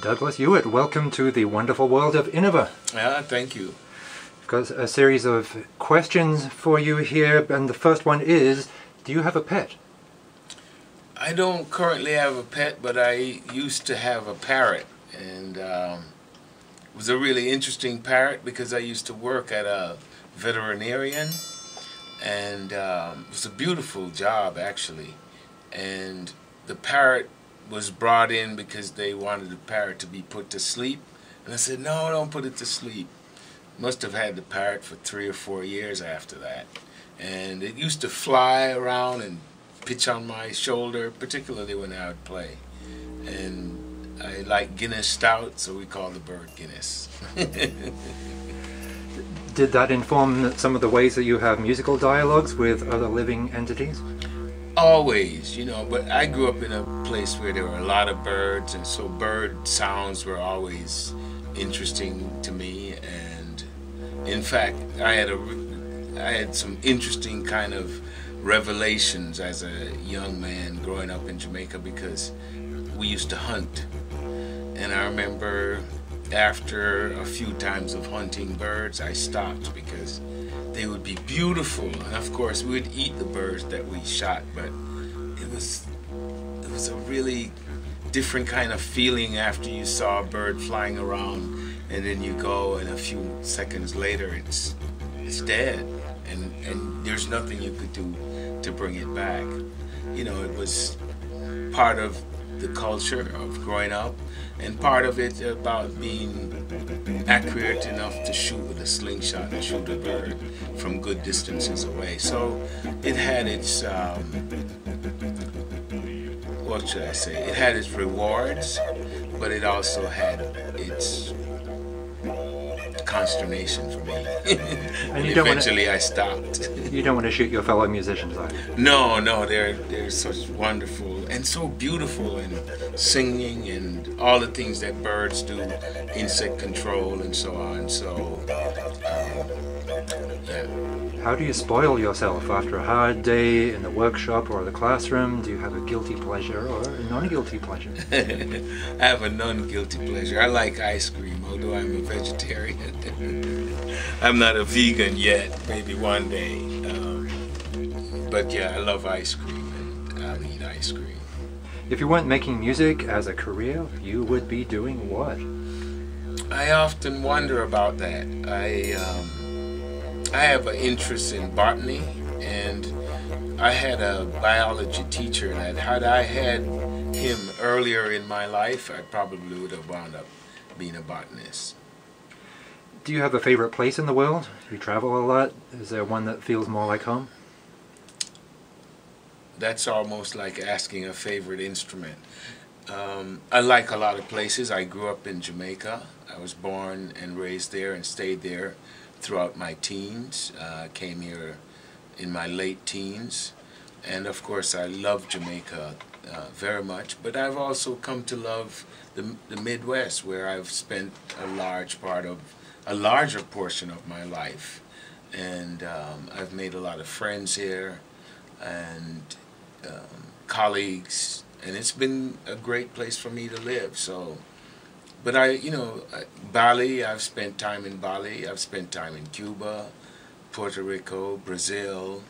Douglas Ewart, welcome to the wonderful world of innova. Thank you. I've got a series of questions for you here, and the first one is, do you have a pet? I don't currently have a pet, but I used to have a parrot, and it was a really interesting parrot because I used to work at a veterinarian, and it was a beautiful job actually. And the parrot was brought in because they wanted the parrot to be put to sleep, and I said, no, don't put it to sleep. Must have had the parrot for 3 or 4 years after that, and it used to fly around and pitch on my shoulder, particularly when I would play. And I like Guinness stout, so we call the bird Guinness. Did that inform some of the ways that you have musical dialogues with other living entities? Always, you know, but I grew up in a place where there were a lot of birds, and so bird sounds were always interesting to me. And in fact, I had some interesting kind of revelations as a young man growing up in Jamaica, because we used to hunt. And I remember after a few times of hunting birds, I stopped because they would be beautiful, and of course we would eat the birds that we shot, but it was a really different kind of feeling after you saw a bird flying around, and then you go and a few seconds later it's dead, and there's nothing you could do to bring it back. You know, it was part of the culture of growing up, and part of it about being accurate enough to shoot with a slingshot and shoot a bird from good distances away. So it had its, what should I say, it had its rewards, but it also had its consternation for me. And eventually I stopped. You don't want to shoot your fellow musicians, either? No, they're such wonderful and so beautiful, and singing and all the things that birds do, insect control and so on. So, yeah. How do you spoil yourself after a hard day in the workshop or the classroom? Do you have a guilty pleasure or a non-guilty pleasure? I have a non-guilty pleasure. I like ice cream, although I'm a vegetarian. I'm not a vegan yet, maybe one day. But yeah, I love ice cream, and I'll eat ice cream. If you weren't making music as a career, you would be doing what? I often wonder about that. I have an interest in botany, and I had a biology teacher that had I had him earlier in my life, I probably would have wound up being a botanist. Do you have a favorite place in the world? You travel a lot. Is there one that feels more like home? That's almost like asking a favorite instrument. I like a lot of places. I grew up in Jamaica. I was born and raised there and stayed there throughout my teens. Came here in my late teens, and of course I love Jamaica very much, but I've also come to love the Midwest, where I've spent a larger portion of my life, and I've made a lot of friends here and colleagues, and it's been a great place for me to live. So, but Bali, I've spent time in Bali, I've spent time in Cuba, Puerto Rico, Brazil,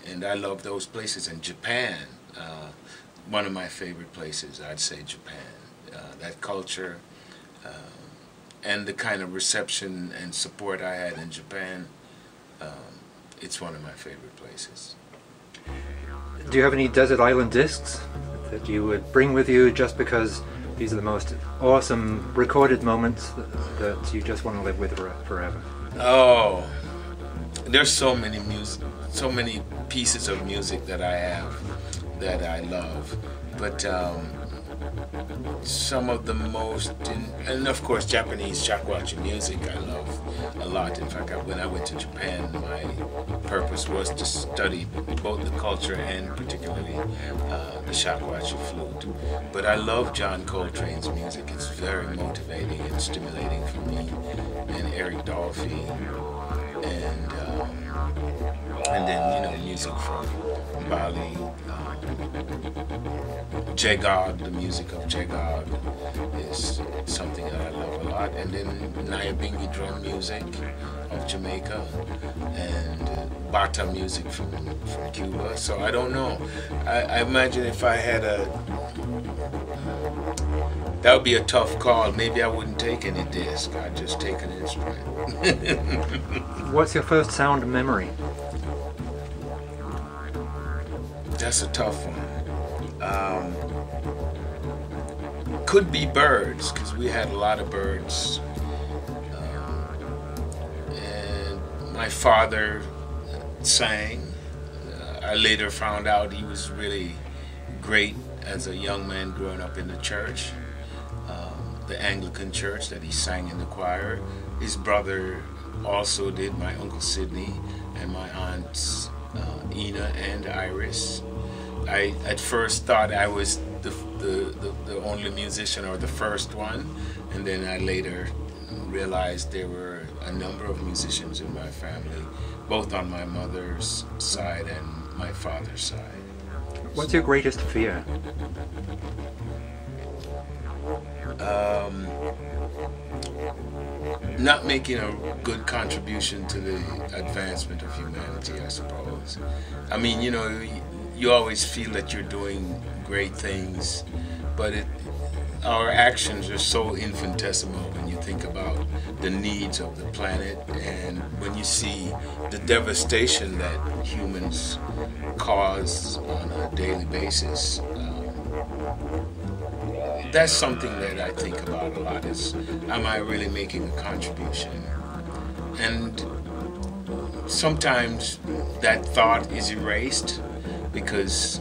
and I love those places. And Japan, one of my favorite places, I'd say Japan. That culture and the kind of reception and support I had in Japan, it's one of my favorite places. Do you have any desert island discs that you would bring with you just because these are the most awesome recorded moments that you just want to live with forever? Oh, there's so many pieces of music that I have that I love, but some of the most, and of course Japanese shakuhachi music I love a lot. In fact, when I went to Japan, my purpose was to study both the culture and particularly the shakuhachi flute. But I love John Coltrane's music. It's very motivating and stimulating for me, and Eric Dolphy, and then music from Bali, Jagog, the music of Jagog is something that I love a lot. And then Nyabingi drum music of Jamaica, and Bata music from Cuba. So I don't know. I imagine if I had that would be a tough call. Maybe I wouldn't take any disc. I'd just take an instrument. What's your first sound memory? That's a tough one. Could be birds, because we had a lot of birds. And my father sang. I later found out he was really great as a young man growing up in the church, the Anglican church, that he sang in the choir. His brother also did, my Uncle Sidney, and my aunts Ina and Iris. I at first thought I was the only musician, or the first one, and then I later realized there were a number of musicians in my family, both on my mother's side and my father's side. What's your greatest fear? Not making a good contribution to the advancement of humanity, I suppose. I mean, you know, you always feel that you're doing great things, but our actions are so infinitesimal when you think about the needs of the planet, and when you see the devastation that humans cause on a daily basis. That's something that I think about a lot, is, am I really making a contribution? And sometimes that thought is erased, because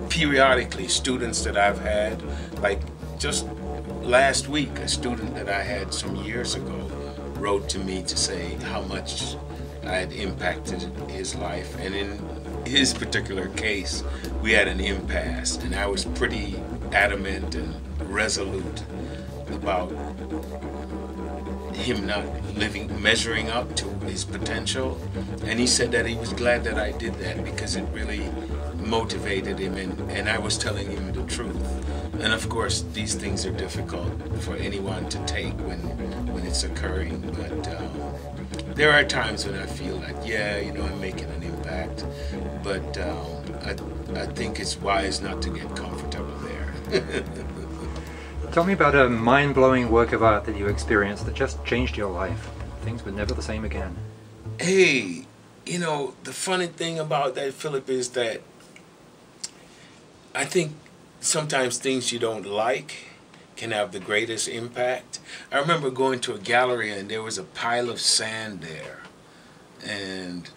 periodically students that I've had, like just last week, a student that I had some years ago wrote to me to say how much I had impacted his life. And in his particular case, we had an impasse, and I was pretty adamant and resolute about him not measuring up to his potential. And he said that he was glad that I did that, because it really motivated him, and I was telling him the truth. And of course, these things are difficult for anyone to take when it's occurring, but there are times when I feel like, yeah, you know, I'm making an impact, but I think it's wise not to get comfortable there. Tell me about a mind-blowing work of art that you experienced that just changed your life. Things were never the same again. Hey, you know, the funny thing about that, Philip, is that I think sometimes things you don't like can have the greatest impact. I remember going to a gallery and there was a pile of sand there, and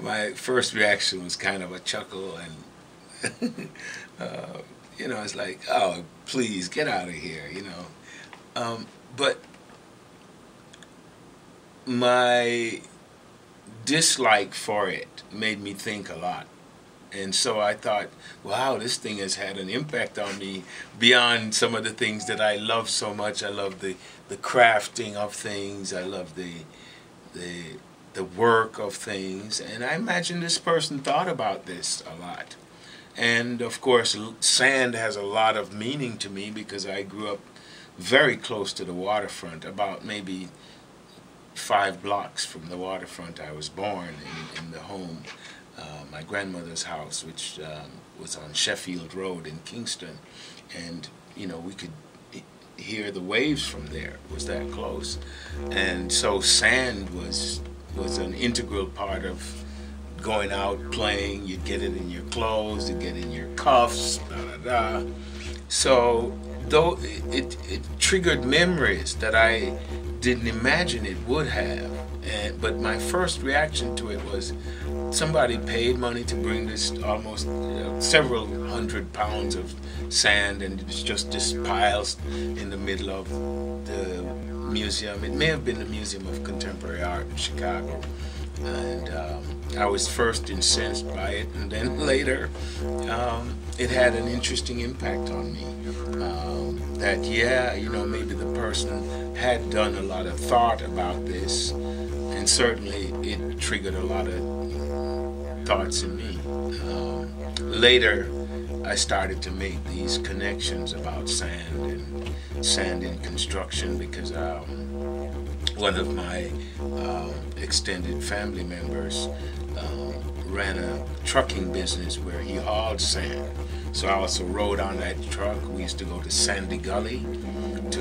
my first reaction was kind of a chuckle, and you know, it's like, oh, please get out of here, you know. But my dislike for it made me think a lot. And so I thought, wow, this thing has had an impact on me beyond some of the things that I love so much. I love the crafting of things. I love the work of things. And I imagine this person thought about this a lot. And of course, sand has a lot of meaning to me, because I grew up very close to the waterfront, about maybe 5 blocks from the waterfront. I was born in the home, my grandmother's house, which was on Sheffield Road in Kingston, and you know, we could hear the waves from there. It was that close. And so sand was an integral part of going out playing. You'd get it in your clothes, you'd get it in your cuffs, So though it triggered memories that I didn't imagine it would have. But my first reaction to it was, somebody paid money to bring this almost several hundred pounds of sand, and it was just this piles in the middle of the museum. It may have been the Museum of Contemporary Art in Chicago. And I was first incensed by it, and then later it had an interesting impact on me. That, yeah, you know, maybe the person had done a lot of thought about this, and certainly it triggered a lot of thoughts in me. Later, I started to make these connections about sand and sand in construction, because one of my extended family members ran a trucking business where he hauled sand. So I also rode on that truck. We used to go to Sandy Gully to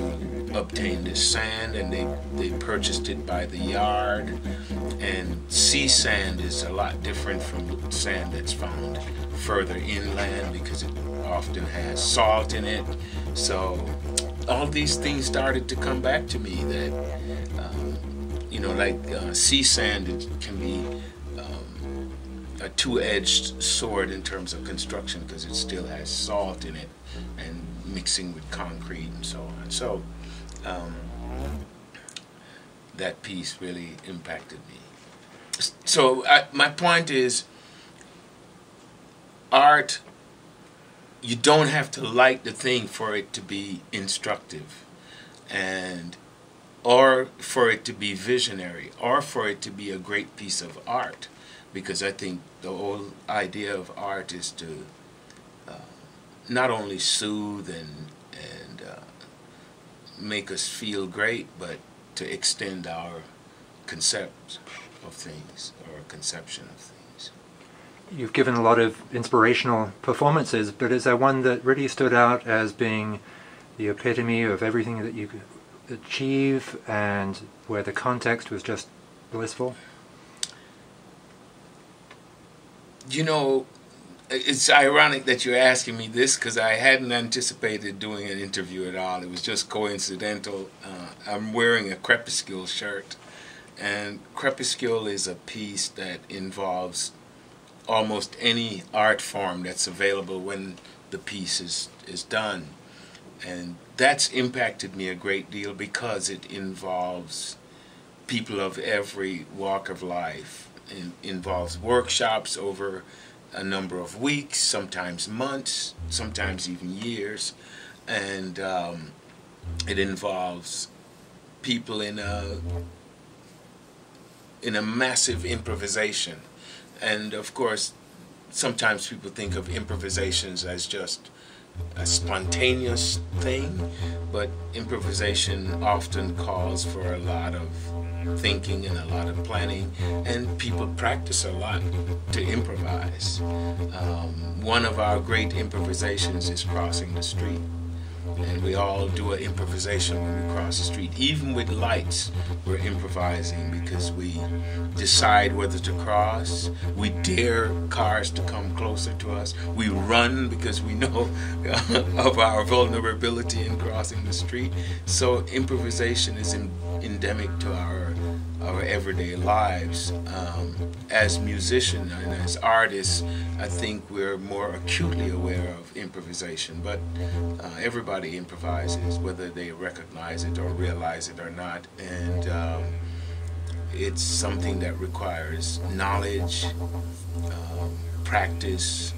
obtain this sand, and they purchased it by the yard. And sea sand is a lot different from sand that's found further inland, because it often has salt in it. So all these things started to come back to me, that sea sand, it can be a two-edged sword in terms of construction, because it still has salt in it and mixing with concrete and so on. So that piece really impacted me. So my point is, art, you don't have to like the thing for it to be instructive, or for it to be visionary, or for it to be a great piece of art. Because I think the whole idea of art is to not only soothe and make us feel great, but to extend our concept of things, or conception of things. You've given a lot of inspirational performances, but is there one that really stood out as being the epitome of everything that you could achieve, and where the context was just blissful? You know, it's ironic that you're asking me this, because I hadn't anticipated doing an interview at all. It was just coincidental. I'm wearing a Crepuscule shirt, and Crepuscule is a piece that involves almost any art form that's available when the piece is done. And that's impacted me a great deal, because it involves people of every walk of life. It involves workshops over a number of weeks, sometimes months, sometimes even years, and it involves people in a massive improvisation. And of course, sometimes people think of improvisations as just a spontaneous thing, but improvisation often calls for a lot of thinking and a lot of planning, and people practice a lot to improvise. One of our great improvisations is crossing the street, and we all do an improvisation when we cross the street. Even with lights, we're improvising, because we decide whether to cross, we dare cars to come closer to us, we run because we know of our vulnerability in crossing the street. So improvisation is endemic to our everyday lives. As musicians and as artists, I think we're more acutely aware of improvisation, but everybody improvises, whether they recognize it or realize it or not, and it's something that requires knowledge, practice,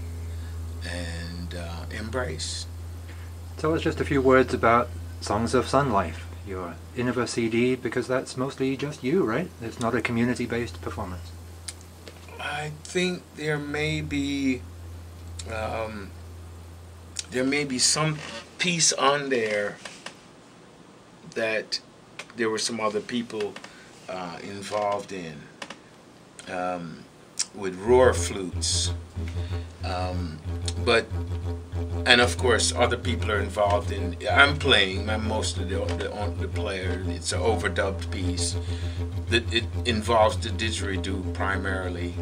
and embrace. Tell us just a few words about Songs of Sunlife, your innova CD, because that's mostly just you, right? It's not a community-based performance. I think there may be some piece on there that there were some other people involved in, with roar flutes, and of course other people are involved in. I'm mostly the player. It's an overdubbed piece. It involves the didgeridoo primarily.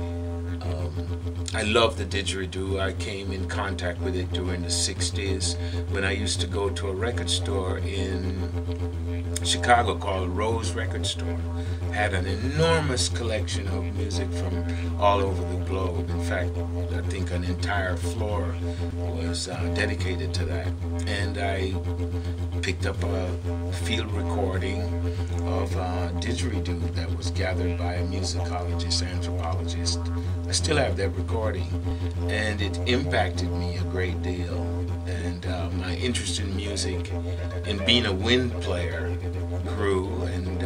I love the didgeridoo. I came in contact with it during the 60s when I used to go to a record store in Chicago called Rose Record Store. Had an enormous collection of music from all over the globe. In fact, I think an entire floor was dedicated to that. And I picked up a field recording of didgeridoo that was gathered by a musicologist, anthropologist. I still have that recording, and it impacted me a great deal. And my interest in music and being a wind player grew, and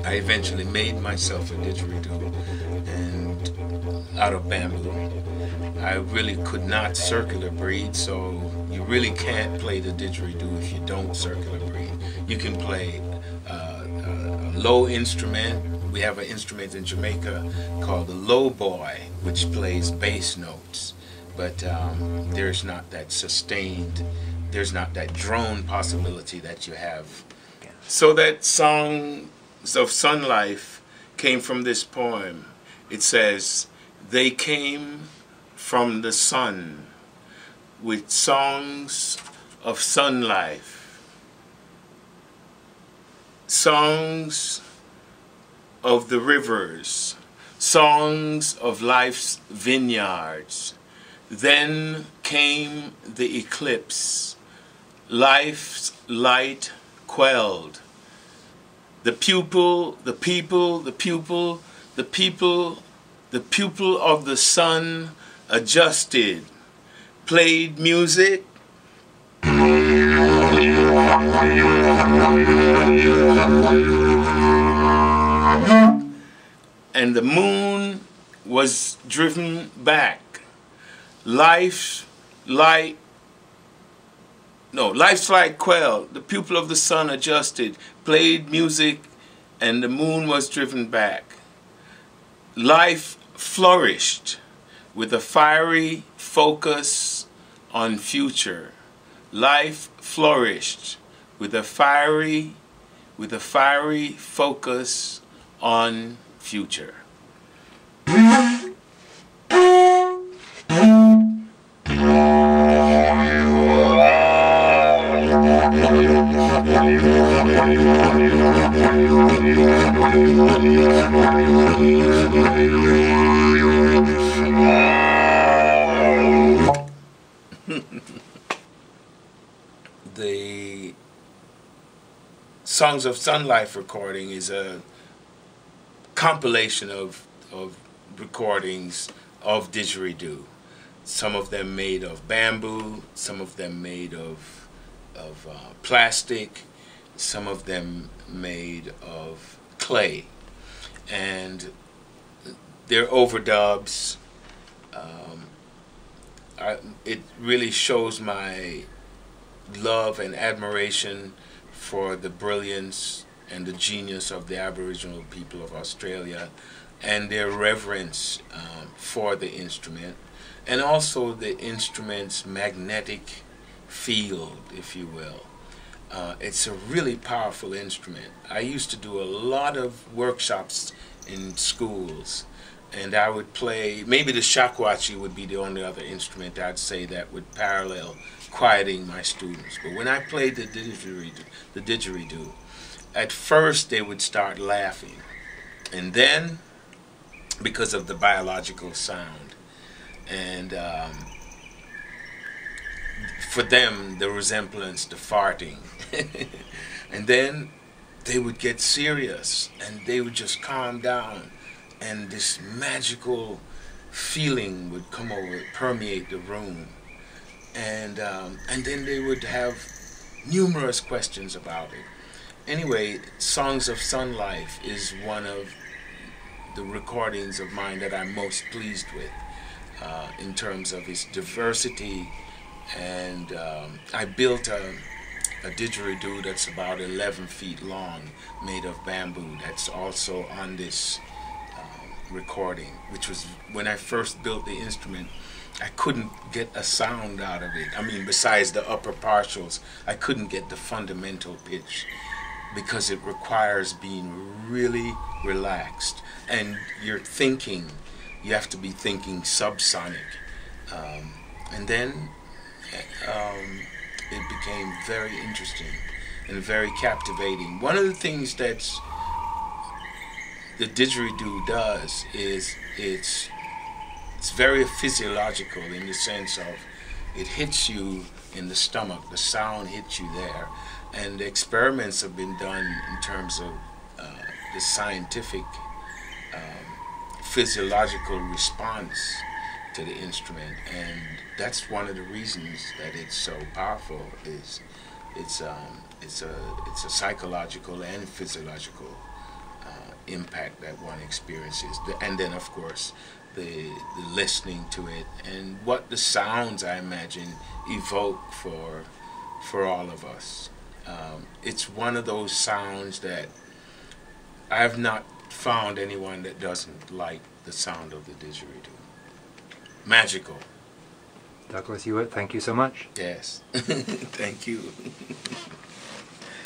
I eventually made myself a didgeridoo and out of bamboo, I really could not circular breathe, so you really can't play the didgeridoo if you don't circular breathe. You can play a low instrument. We have an instrument in Jamaica called the low boy, which plays bass notes, but there's not that sustained, there's not that drone possibility that you have. So that Songs of Sunlife came from this poem. It says, "They came from the sun with songs of sunlife, songs of the rivers, songs of life's vineyards. Then came the eclipse, life's light quelled. The pupil, the people, the pupil, the people, the pupil of the sun adjusted, played music, and the moon was driven back. Life's light quelled, the pupil of the sun adjusted, played music, and the moon was driven back. Life flourished with a fiery focus on future. Life flourished with a fiery focus on future. The Songs of Sunlife recording is a compilation of recordings of didgeridoo. Some of them made of bamboo, some of them made of plastic, some of them made of clay, and they're overdubs. It really shows my love and admiration for the brilliance and the genius of the Aboriginal people of Australia, and their reverence for the instrument, and also the instrument's magnetic field, if you will. It's a really powerful instrument. I used to do a lot of workshops in schools, and I would play, maybe the shakuhachi would be the only other instrument I'd say that would parallel quieting my students. But when I played the didgeridoo, at first they would start laughing, and then, because of the biological sound, and for them the resemblance to farting, and then they would get serious and they would just calm down, and this magical feeling would come over, permeate the room, and then they would have numerous questions about it. Anyway, Songs of Sunlife is one of the recordings of mine that I'm most pleased with in terms of its diversity, and I built a didgeridoo that's about 11 feet long, made of bamboo, that's also on this recording, which was, when I first built the instrument, I couldn't get a sound out of it. I mean, besides the upper partials, I couldn't get the fundamental pitch, because it requires being really relaxed, and you're thinking, you have to be thinking subsonic, and then it became very interesting and very captivating. One of the things that the didgeridoo does is it's very physiological, in the sense of it hits you in the stomach, the sound hits you there, and experiments have been done in terms of the scientific physiological response to the instrument, and that's one of the reasons that it's so powerful. Is it's a psychological and physiological impact that one experiences, and then of course the listening to it, and what the sounds, I imagine, evoke for all of us. It's one of those sounds that I've not found anyone that doesn't like the sound of the didgeridoo. Magical. Douglas Ewart, thank you so much. Yes. Thank you.